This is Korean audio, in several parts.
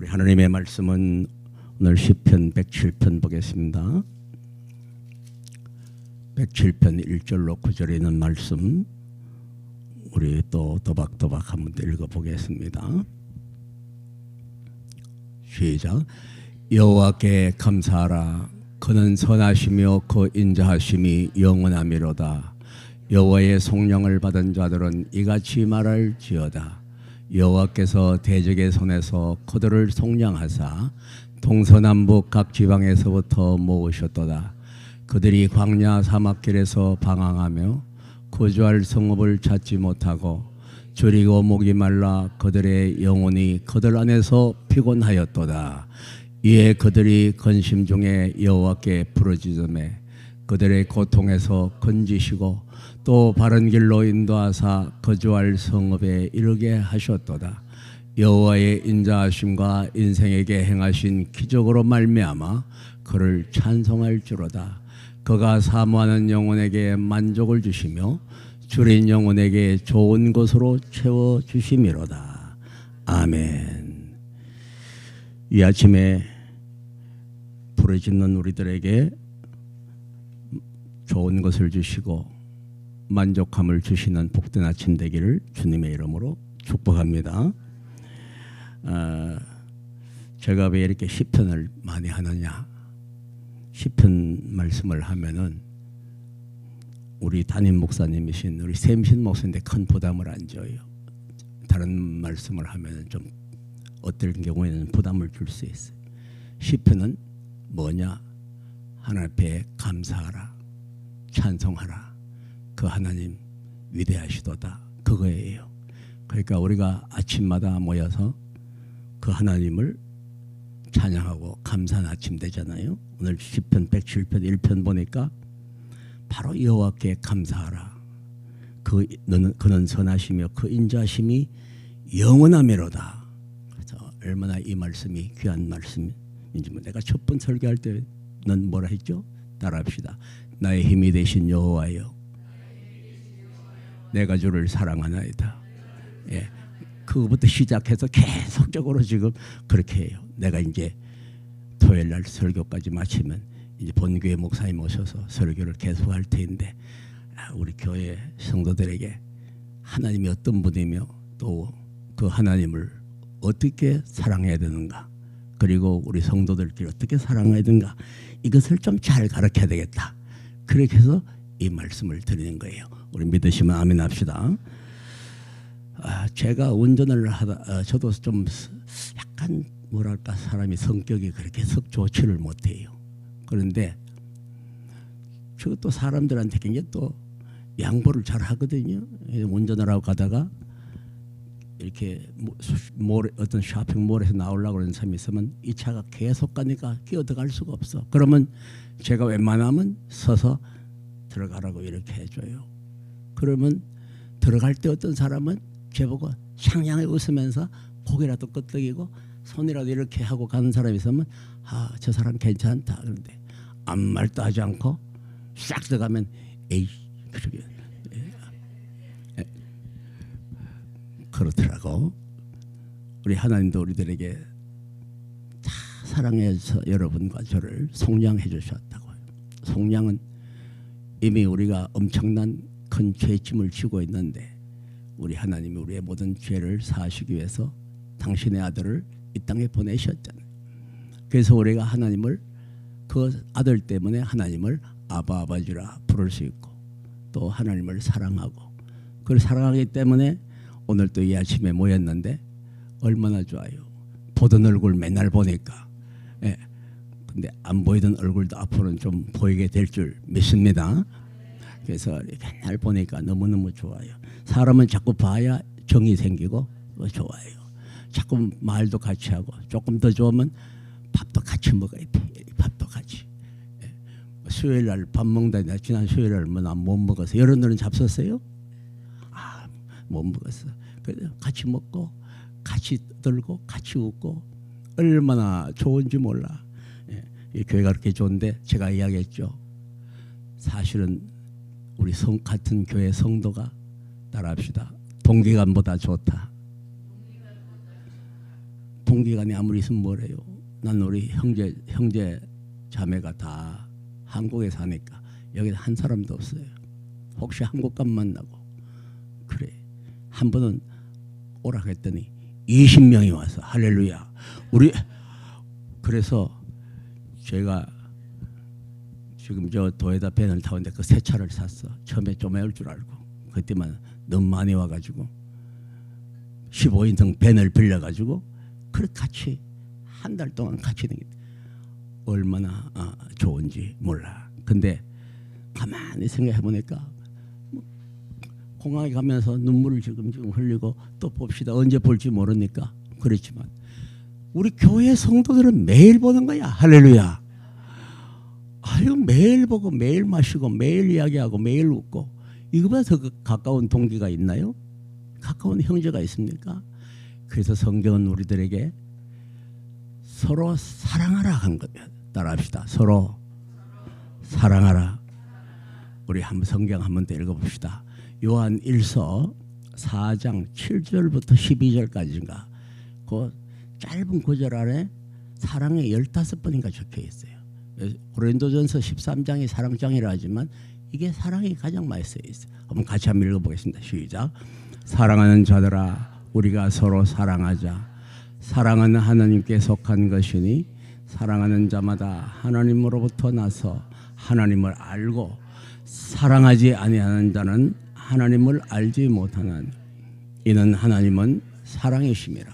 우리 하나님의 말씀은 오늘 시편 107편 보겠습니다. 107편 1절로 9절에 있는 말씀 우리 또 도박도박 한번 읽어보겠습니다. 시작. 여호와께 감사하라. 그는 선하시며 그 인자하심이 영원하미로다. 여호와의 속량을 받은 자들은 이같이 말할지어다. 여호와께서 대적의 손에서 그들을 속량하사 동서남북 각 지방에서부터 모으셨도다. 그들이 광야 사막길에서 방황하며 거주할 성읍을 찾지 못하고 줄이고 목이 말라 그들의 영혼이 그들 안에서 피곤하였도다. 이에 그들이 근심 중에 여호와께 부르짖으매 그들의 고통에서 건지시고 또 바른 길로 인도하사 거주할 성읍에 이르게 하셨도다. 여호와의 인자하심과 인생에게 행하신 기적으로 말미암아 그를 찬송할지로다. 그가 사모하는 영혼에게 만족을 주시며 줄인 영혼에게 좋은 것으로 채워주심이로다. 아멘. 이 아침에 부르짖는 우리들에게 좋은 것을 주시고 만족함을 주시는 복된 아침 되기를 주님의 이름으로 축복합니다. 제가 왜 이렇게 시편을 많이 하느냐? 시편 말씀을 하면은 우리 담임 목사님이신 우리 샘신 목사님한테 큰 부담을 안 줘요. 다른 말씀을 하면은 좀 어떨 경우에는 부담을 줄 수 있어요. 시편은 뭐냐? 하나님 앞에 감사하라, 찬송하라. 그 하나님 위대하시도다. 그거예요. 그러니까 우리가 아침마다 모여서 그 하나님을 찬양하고 감사한 아침 되잖아요. 오늘 시편 107편 1편 보니까 바로 여호와께 감사하라. 그는 선하시며 그 인자심이 영원하미로다. 그래서 얼마나 이 말씀이 귀한 말씀인지 내가 첫 번 설교할 때는 뭐라 했죠? 따라합시다. 나의 힘이 되신 여호와여, 내가 주를 사랑하나이다. 예, 그거부터 시작해서 계속적으로 지금 그렇게 해요. 내가 이제 토요일 날 설교까지 마치면 이제 본교회 목사님 오셔서 설교를 계속할 텐데 우리 교회 성도들에게 하나님이 어떤 분이며 또 그 하나님을 어떻게 사랑해야 되는가, 그리고 우리 성도들끼리 어떻게 사랑해야 되는가, 이것을 좀 잘 가르쳐야 되겠다. 그렇게 해서 이 말씀을 드리는 거예요. 우리 믿으시면 아멘 합시다. 제가 운전을 하다 저도 좀 약간 뭐랄까 사람이 성격이 그렇게 썩 좋지를 못해요. 그런데 저도 사람들한테 굉장히 또 양보를 잘 하거든요. 운전을 하고 가다가 이렇게 어떤 쇼핑몰에서 나오려고 그러는 사람이 있으면 이 차가 계속 가니까 끼어들어갈 수가 없어. 그러면 제가 웬만하면 서서 들어가라고 이렇게 해줘요. 그러면 들어갈 때 어떤 사람은 저보고 상냥히 웃으면서 고개라도 끄덕이고 손이라도 이렇게 하고 가는 사람이 있으면 저 사람 괜찮다. 그런데 아무 말도 하지 않고 싹 들어가면 에이 그러게 그렇더라고. 우리 하나님도 우리들에게 다 사랑해서 여러분과 저를 속량해 주셨다고요. 속량은 이미 우리가 엄청난 큰 죄짐을 지고 있는데 우리 하나님이 우리의 모든 죄를 사하시기 위해서 당신의 아들을 이 땅에 보내셨잖아요. 그래서 우리가 하나님을 그 아들 때문에 하나님을 아바 아버지라 부를 수 있고 또 하나님을 사랑하고 그걸 사랑하기 때문에 오늘 또 이 아침에 모였는데 얼마나 좋아요. 보던 얼굴 맨날 보니까 근데 안 보이던 얼굴도 앞으로는 좀 보이게 될 줄 믿습니다. 그래서 맨날 보니까 너무너무 좋아요. 사람은 자꾸 봐야 정이 생기고 좋아요. 자꾸 말도 같이 하고 조금 더 좋으면 밥도 같이 먹어야 돼. 밥도 같이. 수요일 날 밥 먹다 지난 수요일 날 못 먹어서 여러분들은 잡섰어요? 못 먹었어. 그래서 같이 먹고 같이 떨고 같이 웃고 얼마나 좋은지 몰라. 이 교회가 그렇게 좋은데 제가 이야기했죠. 사실은 우리 같은 교회 성도가 따라합시다. 동기간보다 좋다. 동기간에 아무리 있으면 뭐래요. 난 우리 형제 자매가 다 한국에 사니까 여기 한 사람도 없어요. 혹시 한국 가면 만나고. 그래. 한 번은 오라 했더니 20명이 와서 할렐루야. 우리 그래서 제가 지금 저 도에다 밴을 타는데 그 새 차를 샀어. 처음에 좀 애울 줄 알고 그때만 너무 많이 와가지고 15인승 밴을 빌려가지고 그렇게 같이 한 달 동안 같이 다녔. 얼마나 좋은지 몰라. 근데 가만히 생각해 보니까 공항에 가면서 눈물을 지금 흘리고 또 봅시다. 언제 볼지 모르니까 그렇지만 우리 교회 성도들은 매일 보는 거야. 할렐루야. 아유 매일 보고 매일 마시고 매일 이야기하고 매일 웃고 이거보다 더 가까운 동기가 있나요? 가까운 형제가 있습니까? 그래서 성경은 우리들에게 서로 사랑하라 한 거예요. 따라합시다. 서로 사랑하라. 우리 한번 성경 한 번 더 읽어봅시다. 요한 1서 4장 7절부터 12절까지인가 그 짧은 구절 안에 사랑이 15번인가 적혀 있어요. 고린도전서 13장이 사랑장이라 하지만 이게 사랑이 가장 많이 쓰여 있어요. 한번 같이 한번 읽어보겠습니다. 시작. 사랑하는 자들아 우리가 서로 사랑하자. 사랑은 하나님께 속한 것이니 사랑하는 자마다 하나님으로부터 나서 하나님을 알고 사랑하지 아니하는 자는 하나님을 알지 못하나니 이는 하나님은 사랑이심이라.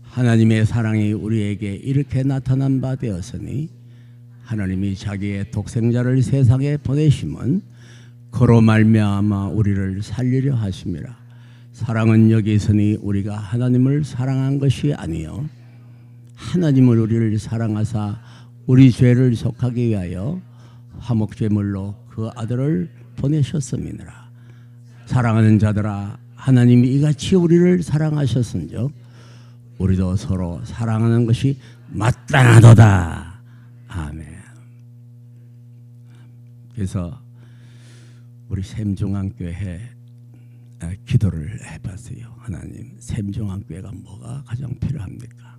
하나님의 사랑이 우리에게 이렇게 나타난 바 되었으니 하나님이 자기의 독생자를 세상에 보내심은 그로 말미암아 우리를 살리려 하심이라. 사랑은 여기 있으니 우리가 하나님을 사랑한 것이 아니요 하나님을 우리를 사랑하사 우리 죄를 속하기 위하여 화목제물로 그 아들을 보내셨음이니라. 사랑하는 자들아 하나님이 이같이 우리를 사랑하셨은즉 우리도 서로 사랑하는 것이 마땅하도다. 아멘. 그래서 우리 샘중앙교회 기도를 해봤어요. 하나님 샘중앙교회가 뭐가 가장 필요합니까?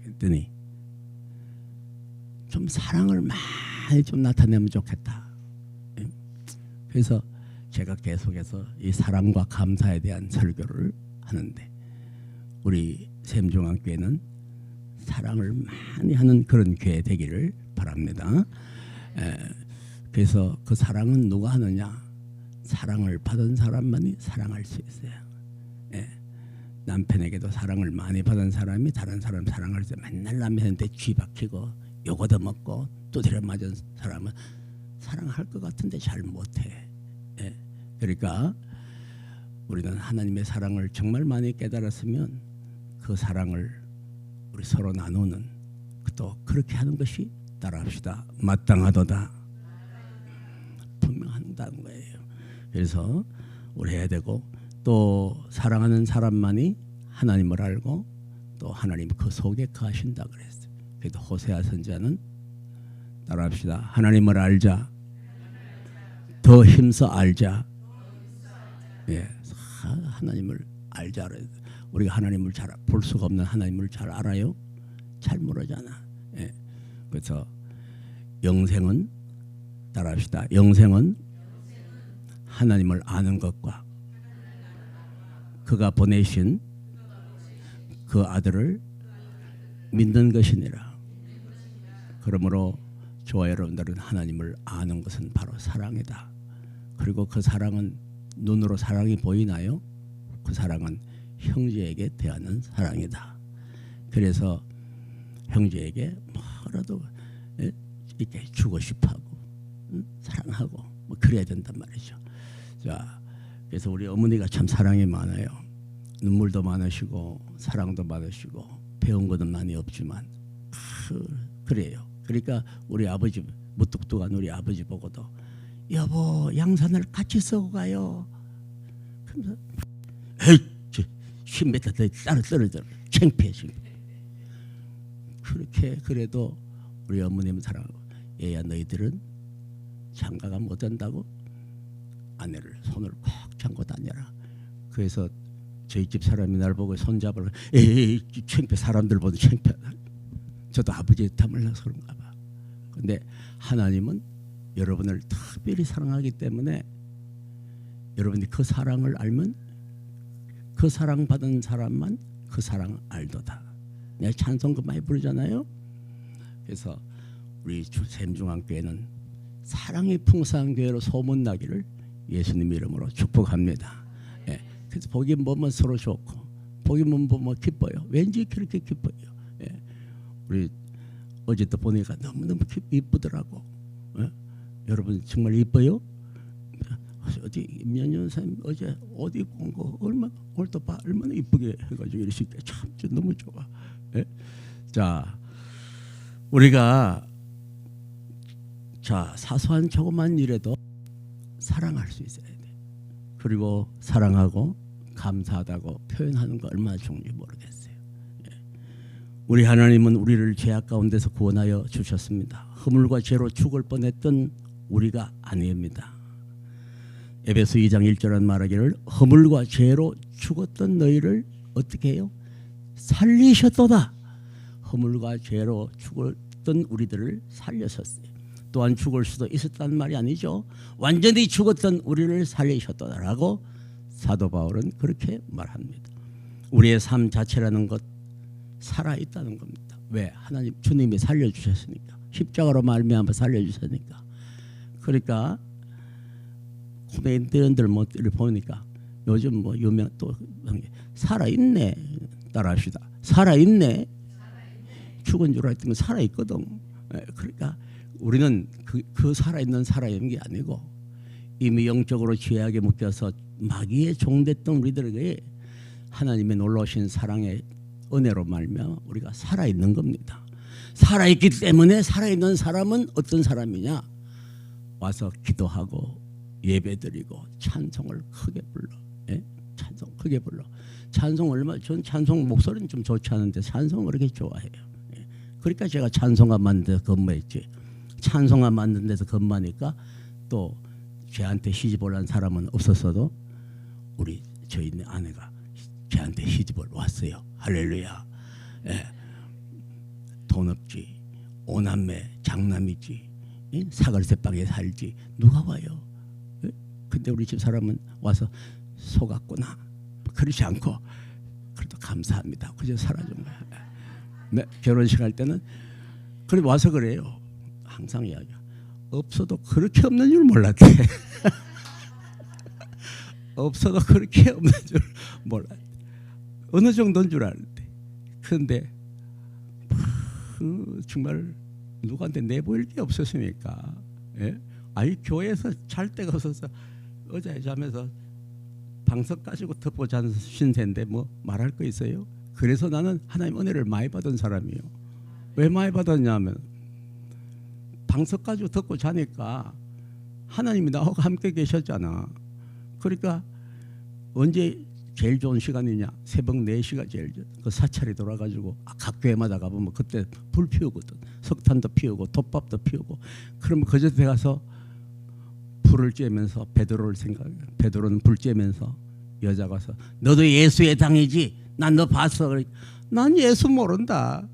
그랬더니 좀 사랑을 많이 좀 나타내면 좋겠다. 그래서 제가 계속해서 이 사랑과 감사에 대한 설교를 하는데 우리 샘중앙교회는 사랑을 많이 하는 그런 교회 되기를 바랍니다. 그래서 그 사랑은 누가 하느냐? 사랑을 받은 사람만이 사랑할 수 있어요. 남편에게도 사랑을 많이 받은 사람이 다른 사람 사랑할 때 맨날 남편한테 쥐 박히고 요거도 먹고 두드려 맞은 사람은 사랑할 것 같은데 잘 못해. 그러니까 우리는 하나님의 사랑을 정말 많이 깨달았으면 그 사랑을 우리 서로 나누는 또 그렇게 하는 것이 따라합시다. 마땅하도다. 분명한다는 거예요. 그래서 우리 해야 되고 또 사랑하는 사람만이 하나님을 알고 또 하나님 그 속에 거하신다 그랬어요. 그래도 호세아 선지자는 따라합시다. 하나님을 알자. 더 힘써 알자. 예, 하나님을 알자. 우리가 하나님을 잘 볼 수가 없는 하나님을 잘 알아요? 잘 모르잖아. 예. 그래서 영생은 따라합시다. 영생은 하나님을 아는 것과 그가 보내신 그 아들을 믿는 것이니라. 그러므로 저와 여러분들은 하나님을 아는 것은 바로 사랑이다. 그리고 그 사랑은 눈으로 사랑이 보이나요? 그 사랑은 형제에게 대하는 사랑이다. 그래서 형제에게 뭐라도 이렇게 주고 싶어하고 사랑하고 뭐 그래야 된단 말이죠. 자, 그래서 우리 어머니가 참 사랑이 많아요. 눈물도 많으시고 사랑도 많으시고 배운 것은 많이 없지만 그래요. 그러니까 우리 아버지 무뚝뚝한 우리 아버지 보고도 여보 양산을 같이 쓰고 가요. 그러면서 에이 10m 따로 떨어져 창피해 지금. 그렇게 그래도 우리 어머님 사랑하고 얘야 너희들은 장가가 못 된다고 아내를 손을 꼭 잡고 다녀라. 그래서 저희 집 사람이 날 보고 손잡으러 에이 창피해. 사람들 보는 창피하다. 저도 아버지의 탐을 나서 그런가 봐. 근데 하나님은 여러분을 특별히 사랑하기 때문에 여러분이 그 사랑을 알면 그 사랑받은 사람만 그 사랑 알도다. 내가 찬송가 많이 부르잖아요. 그래서 우리 샘중앙교회는 사랑이 풍성한 교회로 소문나기를 예수님 이름으로 축복합니다. 예. 그래서 보기만 보면 서로 좋고 보기만 보면 기뻐요. 왠지 그렇게 기뻐요. 예. 우리 어제도 보니까 너무너무 이쁘더라고. 예? 여러분 정말 이뻐요? 어디 임현현 선생님 어제 옷 입고 온 거 오늘 또 봐 얼마나 이쁘게 해가지고 이렇게 참 너무 좋아. 예? 자, 우리가 자 사소한 조그만 일에도 사랑할 수 있어야 돼. 그리고 사랑하고 감사하다고 표현하는 거 얼마나 좋은지 모르겠어요. 예. 우리 하나님은 우리를 죄악 가운데서 구원하여 주셨습니다. 허물과 죄로 죽을 뻔했던 우리가 아닙니다. 에베소 2장 1절은 말하기를 허물과 죄로 죽었던 너희를 어떻게 해요? 살리셨도다. 허물과 죄로 죽었던 우리들을 살렸었어요. 또한 죽을 수도 있었단 말이 아니죠. 완전히 죽었던 우리를 살리셨도다라고 사도 바울은 그렇게 말합니다. 우리의 삶 자체라는 것 살아있다는 겁니다. 왜? 하나님 주님이 살려주셨으니까. 십자가로 말미암아 살려주셨으니까. 그러니까 코미디언들 뭐를 보니까 요즘 뭐 유명 또 살아있네. 따라합시다. 살아있네. 죽은 줄 알았더니 살아있거든. 그러니까 우리는 그 살아있는 살아있는 게 아니고 이미 영적으로 죄악에 묶여서 마귀의 종됐던 우리들에게 하나님의 놀라우신 사랑의 은혜로 말미암아 우리가 살아있는 겁니다. 살아있기 때문에 살아있는 사람은 어떤 사람이냐? 와서 기도하고 예배드리고 찬송을 크게 불러. 예? 찬송 크게 불러. 찬송 전 찬송 목소리는 좀 좋지 않은데 찬송을 그렇게 좋아해요. 예? 그러니까 제가 찬송가 만든 데서 근무했지. 찬송가 만든 데서 근무하니까 또 저한테 시집 올라온 사람은 없었어도 우리 저희 아내가 저한테 시집을 왔어요. 할렐루야. 예. 돈 없지. 오남매 장남이지. 예? 사글세방에 살지. 누가 와요? 예? 근데 우리 집 사람은 와서 속았구나. 그렇지 않고 그래도 감사합니다. 그저 살아준 거야. 네, 결혼식 할 때는 그래 와서 그래요. 항상 이야기야. 없어도 그렇게 없는 줄 몰랐대. 없어도 그렇게 없는 줄 몰랐대. 어느 정도인 줄 알았대. 그런데 정말 누구한테 내보일 게 없었으니까. 예? 아니 교회에서 잘 데가 없어서 의자에 자면서 방석 가지고 덮고 자는 신세인데 뭐 말할 거 있어요? 그래서 나는 하나님 은혜를 많이 받은 사람이에요. 왜 많이 받았냐면 방석 가지고 덮고 자니까 하나님이 나하고 함께 계셨잖아. 그러니까 언제 제일 좋은 시간이냐? 새벽 4시가 제일 좋아. 그 사찰이 돌아가지고 각 교회마다 가보면 그때 불 피우거든. 석탄도 피우고 톱밥도 피우고. 그러면 그저께 가서 불을 쬐면서 베드로는 불 쬐면서 여자 가서 너도 예수의 당이지? 난 너 봤어. 난 예수 모른다.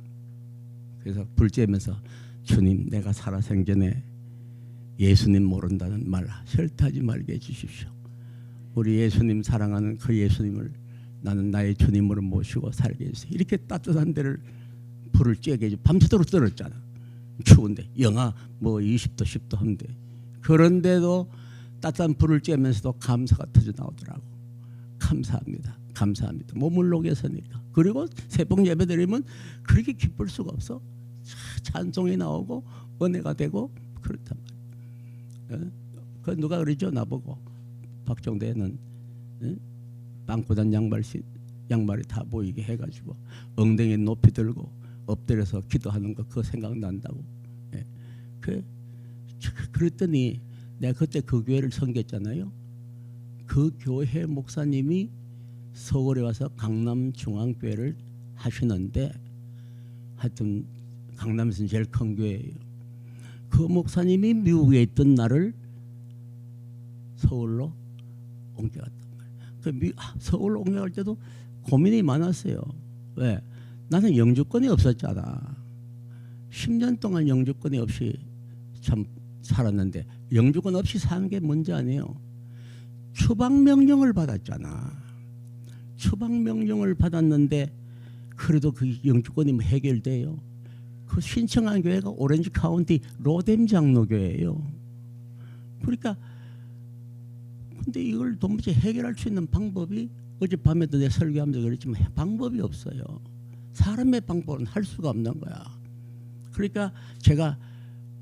그래서 불 쬐면서 주님 내가 살아생전에 예수님 모른다는 말 절대하지 말게 해주십시오. 우리 예수님 사랑하는 그 예수님을 나는 나의 주님으로 모시고 살게 해주세요. 이렇게 따뜻한 데를 불을 쬐게 해주. 밤새도록 떨었잖아. 추운데 영하 뭐 20도 10도 한데 그런데도 따뜻한 불을 쬐면서도 감사가 터져 나오더라고. 감사합니다. 감사합니다. 몸을 녹여서니까. 그리고 새벽 예배 드리면 그렇게 기쁠 수가 없어. 찬송이 나오고 은혜가 되고 그렇단 말이야. 그 누가 그러죠? 나보고 박정대는 빵꾸단 양말이 다 보이게 해가지고 엉덩이 높이 들고 엎드려서 기도하는 거 그거 생각난다고. 예. 그랬더니 내가 그때 그 교회를 섬겼잖아요. 그 교회 목사님이 서울에 와서 강남중앙교회를 하시는데 하여튼 강남에서는 제일 큰 교회예요. 그 목사님이 미국에 있던 나를 서울로 옮겨갔단 말이에요. 서울 옮겨갈 때도 고민이 많았어요. 왜? 나는 영주권이 없었잖아. 10년 동안 영주권이 없이 참 살았는데 영주권 없이 사는 게 문제 아니에요. 추방명령을 받았잖아. 추방명령을 받았는데 그래도 그 영주권이 해결돼요. 그 신청한 교회가 오렌지 카운티 로뎀 장로교회예요. 그러니까 근데 이걸 도무지 해결할 수 있는 방법이 어젯밤에도 내 설교하면서 그랬지만 방법이 없어요. 사람의 방법은 할 수가 없는 거야. 그러니까 제가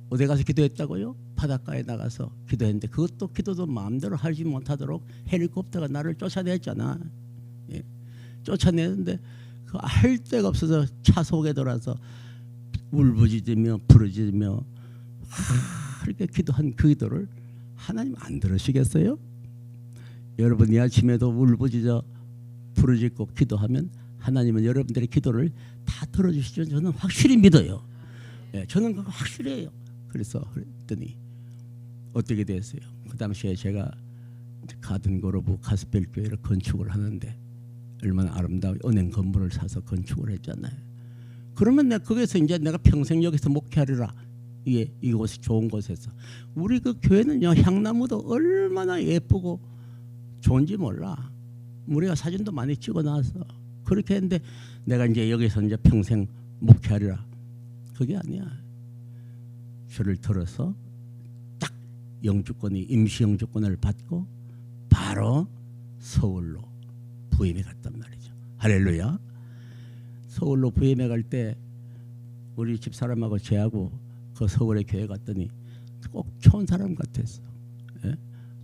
어디 가서 기도했다고요? 바닷가에 나가서 기도했는데 그것도 기도도 마음대로 하지 못하도록 헬리콥터가 나를 쫓아냈잖아. 예. 쫓아내는데 그 할 데가 없어서 차 속에 들어와서 울부짖으며 부르짖으며 그렇게 기도한 그 기도를 하나님 안 들으시겠어요? 여러분 이 아침에도 울부짖어 부르짖고 기도하면 하나님은 여러분들의 기도를 다 들어주시죠. 저는 확실히 믿어요. 예, 저는 그거 확실해요. 그래서 그랬더니 어떻게 됐어요? 그 당시에 제가 가든그로브 가스펠 교회를 건축을 하는데 얼마나 아름다운 은행 건물을 사서 건축을 했잖아요. 그러면 내가 거기서 이제 내가 평생 여기서 목회하리라. 이게 이곳이 좋은 곳에서 우리 그 교회는요 향나무도 얼마나 예쁘고 좋은지 몰라. 우리가 사진도 많이 찍어놨어. 그렇게 했는데 내가 이제 여기서 이제 평생 목회하리라. 그게 아니야. 저를 들어서 딱 영주권이 임시 영주권을 받고 바로 서울로 부임해 갔단 말이죠. 할렐루야. 서울로 부임해 갈 때 우리 집사람하고 제하고 그 서울에 교회 갔더니 꼭 좋은 사람 같았어. 예?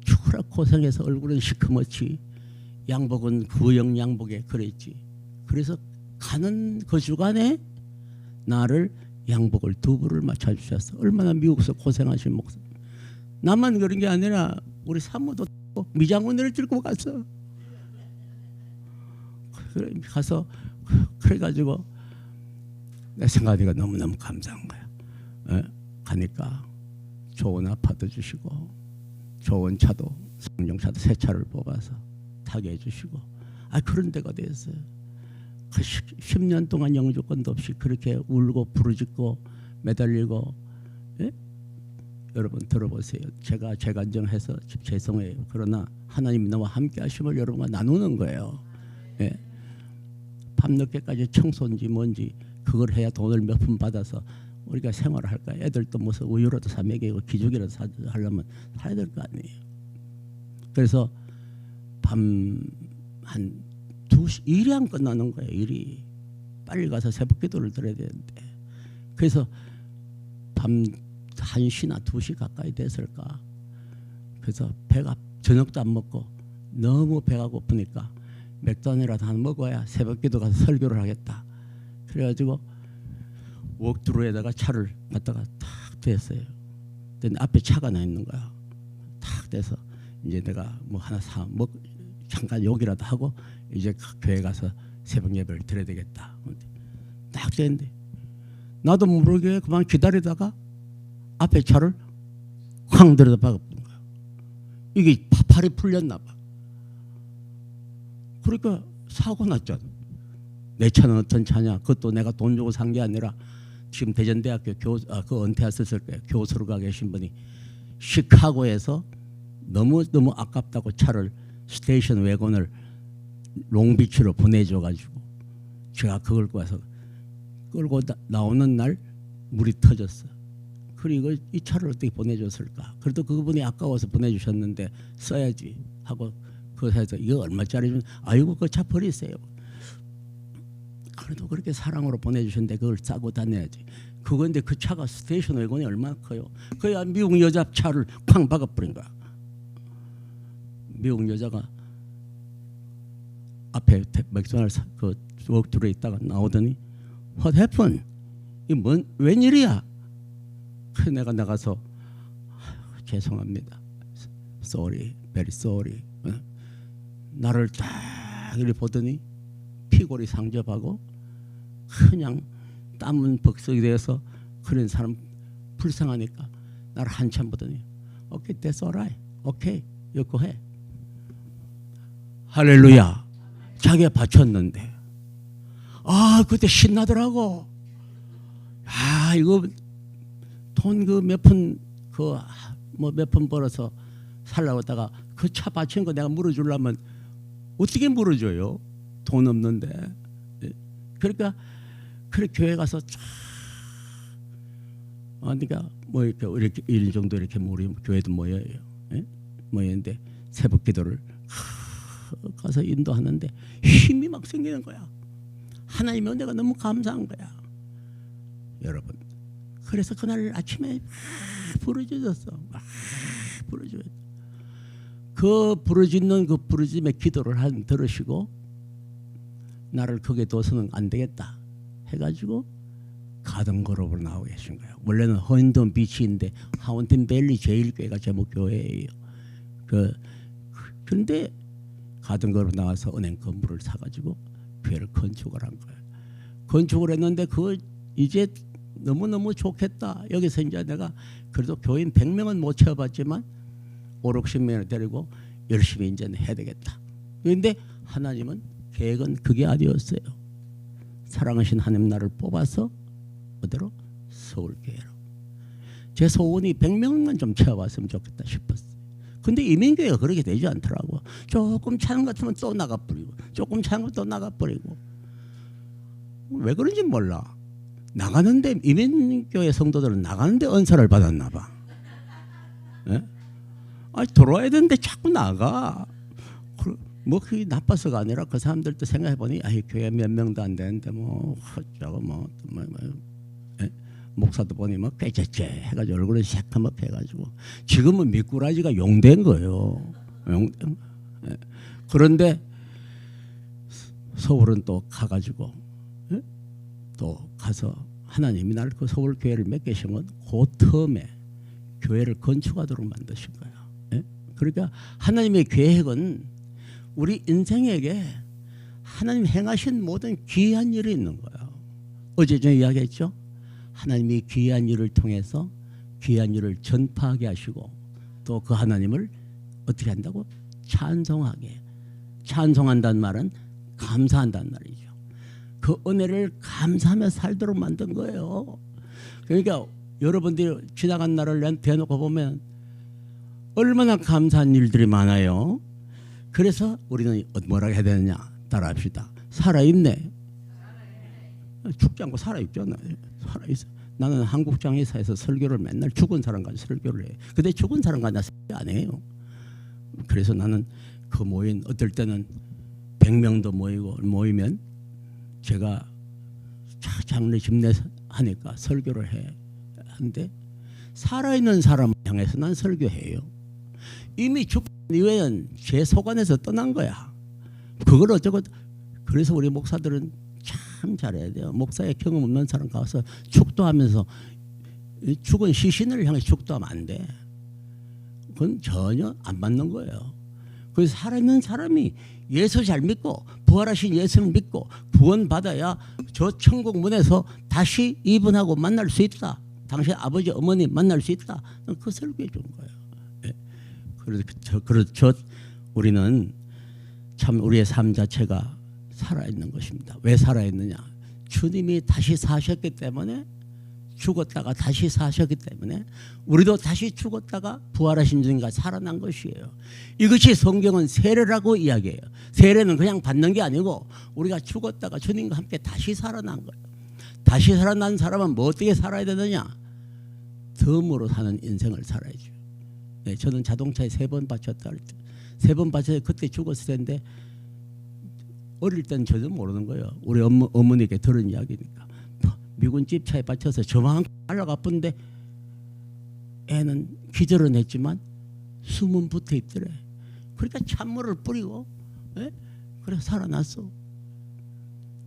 죽으라 고생해서 얼굴은 시커멓지 양복은 구형 양복에 그랬지. 그래서 가는 그 주간에 나를 양복을 두 벌을 맞춰주셨어. 얼마나 미국에서 고생하신 목사. 나만 그런 게 아니라 우리 사모도 미장원을 들고 갔어. 그래 가서 그래가지고 내 생각하니까 너무너무 감사한 거야. 에? 가니까 좋은 아파트 주시고 좋은 차도 성령차도 새 차를 뽑아서 타게 해주시고 그런 데가 됐어요. 10년 동안 영주권도 없이 그렇게 울고 부르짖고 매달리고 예? 여러분 들어보세요. 제가 재간정해서 죄송해요. 그러나 하나님이 나와 함께 하심을 여러분과 나누는 거예요. 예? 밤늦게까지 청소인지 뭔지 그걸 해야 돈을 몇 푼 받아서 우리가 생활을 할까? 애들도 무슨 우유라도 사 먹이고 기죽이라도 하려면 사야 될 거 아니에요. 그래서 밤 한 2시 일이 안 끝나는 거예요. 일이 빨리 가서 새벽 기도를 드려야 되는데 그래서 밤 1시나 2시 가까이 됐을까. 그래서 배가 저녁도 안 먹고 너무 배가 고프니까 맥도날드라도 하나 먹어야 새벽 기도 가서 설교를 하겠다. 그래가지고 웍드루에다가 차를 갖다가 탁 대었어요. 근데 앞에 차가 나 있는 거야. 탁 대서 이제 내가 뭐 하나 잠깐 욕이라도 하고 이제 교회 가서 새벽 예배를 드려야 되겠다. 딱 됐는데 나도 모르게 그만 기다리다가 앞에 차를 쾅 들여다 박아본 거야. 이게 팔이 풀렸나 봐. 그러니까 사고 났잖아. 내 차는 어떤 차냐? 그것도 내가 돈 주고 산 게 아니라 지금 대전대학교 그 은퇴하셨을 거예요. 교수로 가 계신 분이 시카고에서 너무 아깝다고 차를 스테이션 외곤을 롱비치로 보내줘가지고 제가 그걸 끌고 나오는 날 물이 터졌어. 그리고 이 차를 어떻게 보내줬을까? 그래도 그분이 아까워서 보내주셨는데 써야지 하고 그래서 이거 얼마짜리 좀 아이고 그 차 버리세요. 그래도 그렇게 사랑으로 보내주셨는데 그걸 싸고 다녀야지. 그건데 그 차가 스테이션 외곤이 얼마나 커요. 그야 미국 여자 차를 쾅 박아버린 거야. 미국 여자가 앞에 맥도날드 그 웍드루에 있다가 나오더니 What happened? 이 뭔 웬일이야? 그래서 내가 나가서 죄송합니다. Sorry, very sorry. 나를 딱 이렇게 보더니 피골이 상접하고 그냥 땀은 벅석이 돼서 그런 사람 불쌍하니까 나를 한참 보더니 Okay, that's alright. Okay, 이거 해. 할렐루야. 자기가 바쳤는데 그때 신나더라고. 이거 돈 그 몇 푼 몇 푼 벌어서 살라고 했다가 그 차 바친 거 내가 물어주려면 어떻게 물어줘요? 돈 없는데. 그러니까 그래 교회 가서 쫙 그러니까 이렇게 일 정도 이렇게 모이면 교회도 모여요. 모이는데 새벽 기도를 가서 인도하는데 힘이 막 생기는 거야. 하나님의 은혜가 너무 감사한 거야. 여러분. 그래서 그날 아침에 막 부르짖었어. 막 부르짖었어. 그 부르짖는 그 부르짖음의 기도를 들으시고 나를 거기에 둬서는 안 되겠다 해가지고 가든 그룹으로 나오고 계신 거예요. 원래는 허인돈 비치인데 하운틴 밸리 제일교회가 제목 교회예요. 그런데 가든 그룹 나와서 은행 건물을 사가지고 교회를 건축을 한 거예요. 건축을 했는데 그걸 이제 너무너무 좋겠다. 여기서 이제 내가 그래도 교인 100명은 못 채워봤지만 5, 60명을 데리고 열심히 이제 해야 되겠다. 그런데 하나님은 계획은 그게 아니었어요. 사랑하신 하나님 나를 뽑아서 어디로? 서울교회로. 제 소원이 100명만 좀 채워봤으면 좋겠다 싶었어요. 근데 이민교회가 그렇게 되지 않더라고. 조금 차는 것 같으면 또 나가버리고 조금 차는 것 또 나가버리고. 왜 그런지 몰라. 나가는데 이민교회 성도들은 나가는데 은사를 받았나 봐. 들어와야 되는데 자꾸 나가. 뭐 그게 나빠서가 아니라 그 사람들도 생각해보니 교회 몇 명도 안 되는데 목사도 보니 꾀째째 해가지고 얼굴에 새까맣게 해가지고 지금은 미꾸라지가 용된 거예요. 그런데 서울은 또 가가지고 또 가서 하나님이 나를 그 서울교회를 맡기신 건 그 틈에 교회를 건축하도록 만드신 거예요. 그러니까 하나님의 계획은 우리 인생에게 하나님 행하신 모든 귀한 일이 있는 거예요. 어제 전에 이야기했죠. 하나님이 귀한 일을 통해서 귀한 일을 전파하게 하시고 또 그 하나님을 어떻게 한다고? 찬송하게. 찬송한다는 말은 감사한다는 말이죠. 그 은혜를 감사하며 살도록 만든 거예요. 그러니까 여러분들이 지나간 날을 대놓고 보면 얼마나 감사한 일들이 많아요. 그래서 우리는 뭐라고 해야 되느냐? 따라합시다. 살아있네. 죽지 않고 살아있잖아요. 살아있어. 나는 한국장애사에서 설교를 맨날 죽은 사람까지 설교를 해. 근데 죽은 사람까지 설교 안 해요. 그래서 나는 그 모인 어떨 때는 100명도 모이면 제가 장례 집례 하니까 설교를 해. 하는데 살아있는 사람을 향해서 난 설교해요. 이미 죽은 이후에는 제 속안에서 떠난 거야. 그걸 어쩌고. 그래서 우리 목사들은 참 잘해야 돼요. 목사의 경험 없는 사람 가서 축도하면서 죽은 시신을 향해 축도하면 안 돼. 그건 전혀 안 맞는 거예요. 그래서 살아있는 사람이 예수 잘 믿고 부활하신 예수를 믿고 구원받아야 저 천국 문에서 다시 이분하고 만날 수 있다. 당신 아버지 어머니 만날 수 있다. 그 설교해 준 거예요. 그렇죠. 우리는 참 우리의 삶 자체가 살아있는 것입니다. 왜 살아있느냐? 주님이 다시 사셨기 때문에, 죽었다가 다시 사셨기 때문에 우리도 다시 죽었다가 부활하신 주님과 살아난 것이에요. 이것이 성경은 세례라고 이야기해요. 세례는 그냥 받는 게 아니고 우리가 죽었다가 주님과 함께 다시 살아난 거예요. 다시 살아난 사람은 뭐 어떻게 살아야 되느냐? 덤으로 사는 인생을 살아야죠. 저는 자동차에 3번 바쳤다 할 때, 3번 바쳐서 그때 죽었을 텐데 어릴 때는 전혀 모르는 거예요. 우리 어머니께 들은 이야기니까. 미군 집차에 받쳐서 저만큼 날아가쁜데 애는 기절은 했지만 숨은 붙어 있더래. 그러니까 찬물을 뿌리고 그래서 살아났어.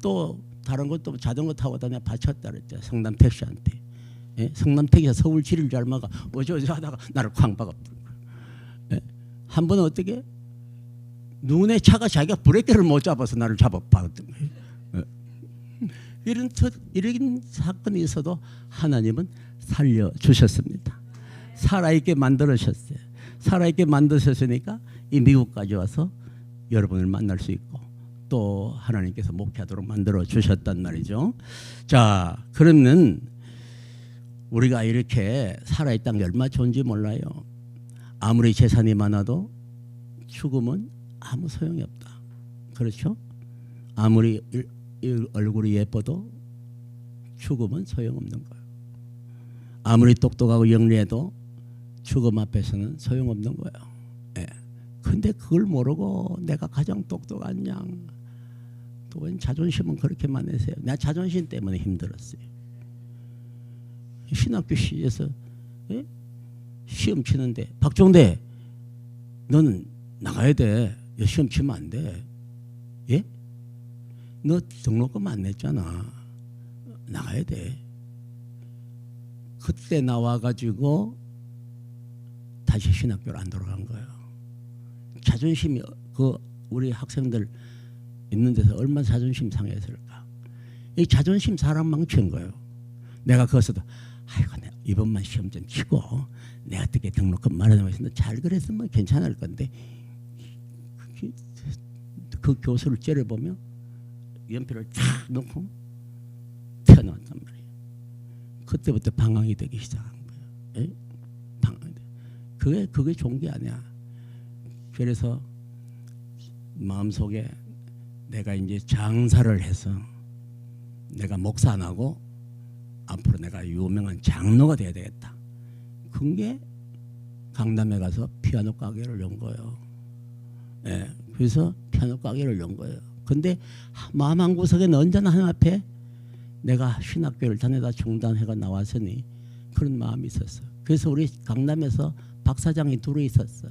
또 다른 것도 자전거 타고 다녀 바쳤다 그랬대. 성남 택시한테. 성남 택시가 서울 지를 잘 막아 어쩌고저쩌고 하다가 나를 쾅 박아버린 거야. 한 번은 어떻게? 눈에 차가 자기가 브레이크를 못 잡아서 나를 잡아박았던 거예요. 이런 사건이 있어도 하나님은 살려주셨습니다. 살아있게 만들으셨어요. 살아있게 만드셨으니까 이 미국까지 와서 여러분을 만날 수 있고 또 하나님께서 목회하도록 만들어 주셨단 말이죠. 자, 그러면 우리가 이렇게 살아있다는 게 얼마나 좋은지 몰라요. 아무리 재산이 많아도 죽으면 아무 소용이 없다. 그렇죠? 아무리 얼굴이 예뻐도 죽으면 소용없는 거예요. 아무리 똑똑하고 영리해도 죽음 앞에서는 소용없는 거예요. 예. 근데 그걸 모르고 내가 가장 똑똑한 양, 또 웬 자존심은 그렇게만 내세요. 내가 자존심 때문에 힘들었어요. 신학교 시에서 예? 시험 치는데 박종대 너는 나가야 돼. 시험 치면 안 돼. 예? 너 등록금 안 냈잖아. 나가야 돼. 그때 나와가지고 다시 신학교를 안 돌아간 거예요. 자존심이 그 우리 학생들 있는 데서 얼마나 자존심 상했을까. 이 자존심 사람 망친 거예요. 내가 거기서도 아이고 내가 이번만 시험 좀 치고 내가 어떻게 등록금 마련하면서 잘 그랬으면 괜찮을 건데 그 교수를 째려보며 연필을 탁 놓고 튀어나왔단 말이에요. 그때부터 방황이 되기 시작한 거예요. 에? 방황이 돼. 그게 좋은 게 아니야. 그래서 마음속에 내가 이제 장사를 해서 내가 목사 안 하고 앞으로 내가 유명한 장로가 돼야 되겠다. 그게 강남에 가서 피아노 가게를 연 거예요. 예, 그래서 피아노 가게를 연 거예요. 근데 마음 한 구석에는 언제나 하나님 앞에 내가 신학교를 다니다 중단해가 나왔으니 그런 마음이 있었어. 그래서 우리 강남에서 박 사장이 둘이 있었어.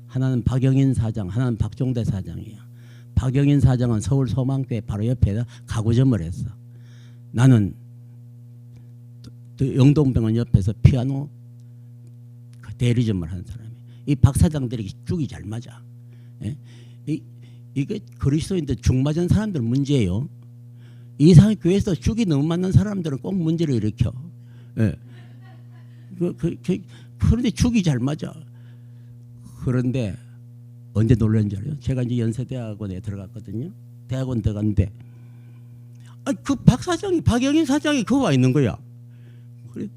하나는 박영인 사장, 하나는 박종대 사장이야. 박영인 사장은 서울 소망교회 바로 옆에다 가구점을 했어. 나는 또 영동병원 옆에서 피아노 대리점을 하는 사람이야. 이 박 사장들이 죽이 잘 맞아. 예? 이게 그리스도인들 죽 맞은 사람들 문제예요. 이상 교회에서 죽이 너무 맞는 사람들은 꼭 문제를 일으켜. 예. 그런데 죽이 잘 맞아. 그런데 언제 놀랐는지 알아요? 제가 이제 연세대학원에 들어갔거든요. 대학원 들어갔는데 그 박 사장이 박영인 사장이 그거 와 있는 거야. 그래,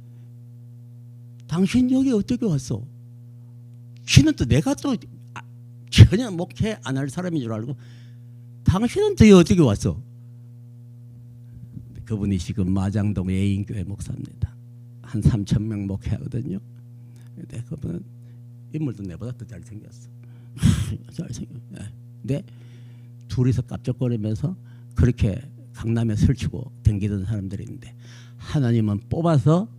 당신 여기 어떻게 왔어? 지는 또 내가 또 전혀 목회 안 할 사람인 줄 알고 당신은 또 여기 어떻게 왔어? 그분이 지금 마장동 예인교회 목사입니다. 한 3,000명 목회하거든요. 근데 그분은 인물도 내보다 더 잘생겼어. 잘생겼어. 근데 둘이서 깝적거리면서 그렇게 강남에 설치고 댕기던 사람들이 있는데 하나님은 뽑아서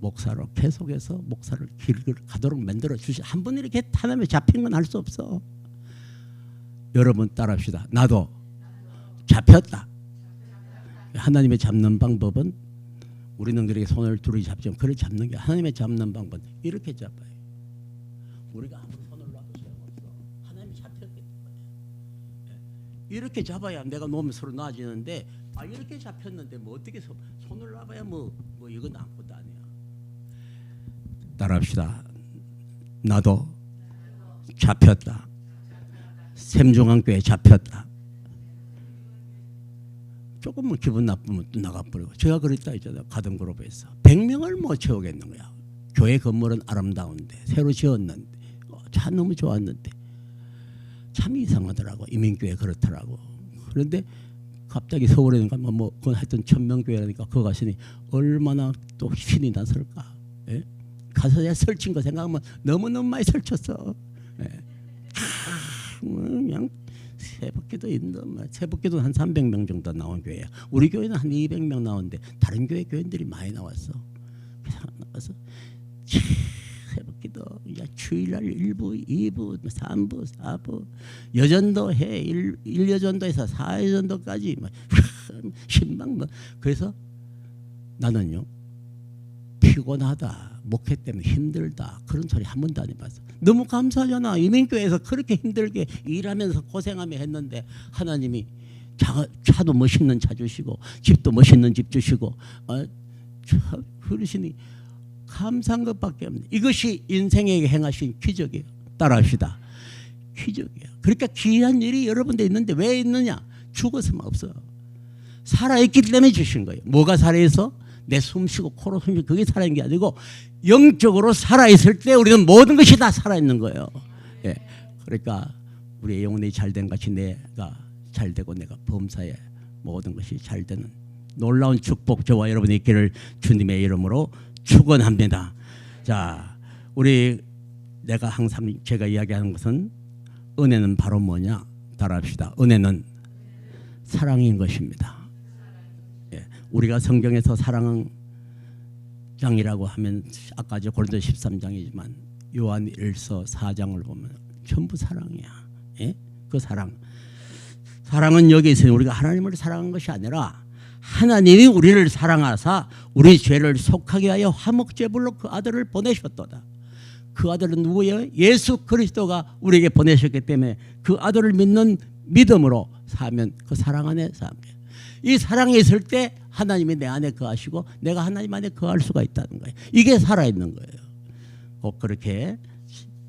목사로 계속해서 목사를 길을 가도록 만들어 주시. 한 번 이렇게 하나님에 잡힌 건 할 수 없어. 여러분 따라합시다. 나도 잡혔다. 하나님의 잡는 방법은 우리는 그렇게 손을 둘이 잡지만 그렇게 잡는 게 하나님의 잡는 방법은 이렇게 잡아요. 우리가 아무리 손을 놔도 소용없어. 하나님이 잡혔기 때문에. 이렇게 잡아야 내가 놓으면 서로 나아지는데 이렇게 잡혔는데 뭐 어떻게 손을 놔봐야 뭐 이건 아무것도 아니야. 따라합시다. 나도 잡혔다. 샘중앙교회 잡혔다. 조금만 기분 나쁘면 또 나가버리고. 제가 그랬다 했잖아요. 가든그룹에서 100명을 못 채우겠는 거야. 교회 건물은 아름다운데 새로 지었는데 참 너무 좋았는데 참 이상하더라고. 이민교회 그렇더라고. 그런데 갑자기 서울에 가면 그건 하여튼 1,000명 교회라니까 그거 가시니 얼마나 또 신이 났을까. 예? 가서 내가 설친 거 생각하면 너무너무 많이 설쳤어. 예. 그냥 새벽기도 있는데 새벽기도 한 300명 정도 나온 교회야. 우리 교회는 한 200명 나오는데 다른 교회들이 많이 나왔어. 나와서 새벽기도 주일날 1부, 2부, 3부, 4부 여전도 해. 1여전도에서 4여전도까지 신방 그래서 나는요 피곤하다. 목회 때문에 힘들다. 그런 소리 한 번도 안 해봤어. 너무 감사하잖아. 이민교회에서 그렇게 힘들게 일하면서 고생하며 했는데 하나님이 차도 멋있는 차 주시고 집도 멋있는 집 주시고 그러시니 감사한 것밖에 없네. 이것이 인생에게 행하신 기적이에요. 따라합시다. 기적이야. 그러니까 귀한 일이 여러분들 있는데 왜 있느냐? 죽어서만 없어. 살아있기 때문에 주신 거예요. 뭐가 살아있어? 내 숨쉬고 코로 숨쉬고 그게 살아있는 게 아니고 영적으로 살아있을 때 우리는 모든 것이 다 살아있는 거예요. 예. 그러니까 우리의 영혼이 잘된 같이 내가 잘되고 내가 범사에 모든 것이 잘되는 놀라운 축복 저와 여러분이 있기를 주님의 이름으로 축원합니다. 자, 우리 내가 항상 제가 이야기하는 것은 은혜는 바로 뭐냐? 따라합시다. 은혜는 사랑인 것입니다. 예, 우리가 성경에서 사랑장이라고 하면 아까 저 고린도 13장이지만 요한 1서 4장을 보면 전부 사랑이야. 예? 그 사랑은 여기 있어요. 우리가 하나님을 사랑한 것이 아니라 하나님이 우리를 사랑하사 우리 죄를 속하게 하여 화목제물로 그 아들을 보내셨도다. 그 아들은 누구예요? 예수 그리스도가 우리에게 보내셨기 때문에 그 아들을 믿는 믿음으로 사면 그 사랑 안에 사면 이 사랑이 있을 때 하나님이 내 안에 거하시고 내가 하나님 안에 거할 수가 있다는 거예요. 이게 살아있는 거예요. 꼭 그렇게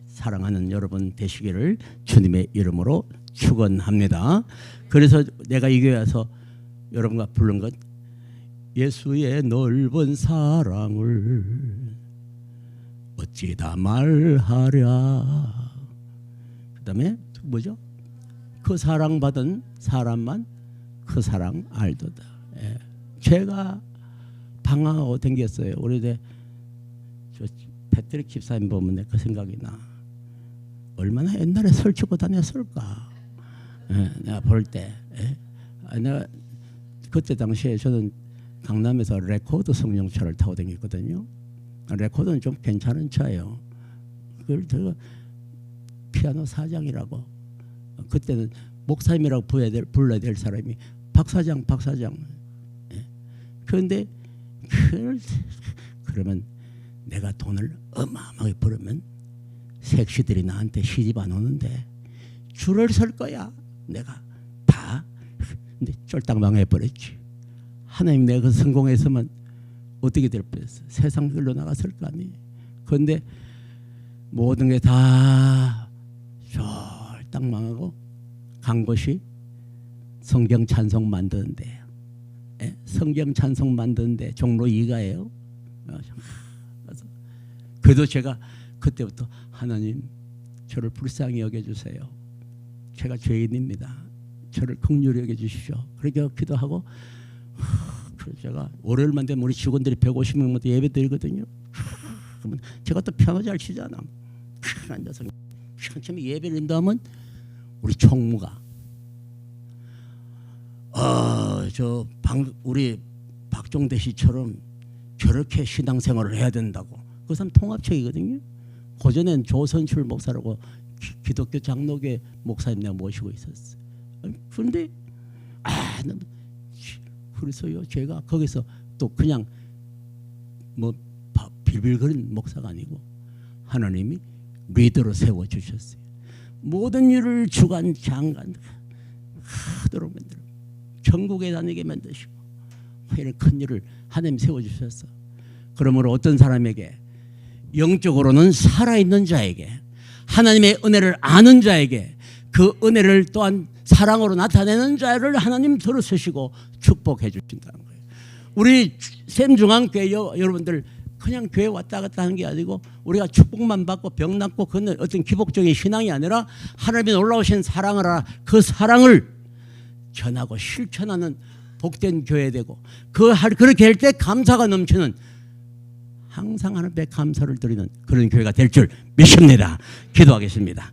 사랑하는 여러분 되시기를 주님의 이름으로 축원합니다. 그래서 내가 이 교회 와서 여러분과 부른 것 예수의 넓은 사랑을 어찌다 말하랴. 그 다음에 뭐죠? 그 사랑받은 사람만 그 사랑 알도다. 예. 제가 방황하고 댕겼어요. 오래돼 저 패트릭 집사님 보면 내가 그 생각이 나. 얼마나 옛날에 설치고 다녔을까. 예. 내가 볼 때. 예. 내가 그때 당시에 저는 강남에서 레코드 성령차를 타고 다녔거든요. 레코드는 좀 괜찮은 차예요. 그걸 제가 피아노 사장이라고 그때는 목사님이라고 불러야 될 사람이 박사장. 예. 그런데 그러면 내가 돈을 어마어마하게 벌으면 색시들이 나한테 시집 안 오는데 줄을 설 거야. 내가 다. 근데 쫄딱 망해버렸지. 하나님 내가 성공했으면 어떻게 될 뻔했어. 세상 길로 나갔을 거 아니에요. 그런데 모든 게 다 쫄딱 망하고 간 곳이 성경 찬송 만드는데, 예? 성경 찬송 만드는데 종로 2가예요. 그래도 제가 그때부터 하나님 저를 불쌍히 여겨주세요. 제가 죄인입니다. 저를 긍휼히 여겨주십시오. 그렇게 기도하고 그래서 제가 월요일만 되면 우리 직원들이 150명부터 예배 드리거든요. 그러면 제가 또 피아노 잘 치잖아. 앉아서 처음에 예배를 드린다면 우리 총무가 우리 박종대 씨처럼 저렇게 신앙생활을 해야 된다고. 그 사람 통합책이거든요. 고전엔 조선출 목사라고 기독교 장로교 목사님 내가 모시고 있었어. 그런데 그래서요 제가 거기서 또 그냥 뭐 빌빌거리는 목사가 아니고 하나님이 리더로 세워주셨어요. 모든 일을 주관 장관 하도록 만들어 전국에 다니게 만드시고 이런 큰 일을 하나님 세워주셨어. 그러므로 어떤 사람에게 영적으로는 살아있는 자에게 하나님의 은혜를 아는 자에게 그 은혜를 또한 사랑으로 나타내는 자를 하나님 들어서시고 축복해 주신다는 거예요. 우리 샘중앙교회 여러분들 그냥 교회 왔다 갔다 하는 게 아니고 우리가 축복만 받고 병 낫고 그건 어떤 기복적인 신앙이 아니라 하나님의 놀라우신 사랑을 알아 그 사랑을 전하고 실천하는 복된 교회 되고 그렇게 할 때 감사가 넘치는 항상 하나님께 감사를 드리는 그런 교회가 될 줄 믿습니다. 기도하겠습니다.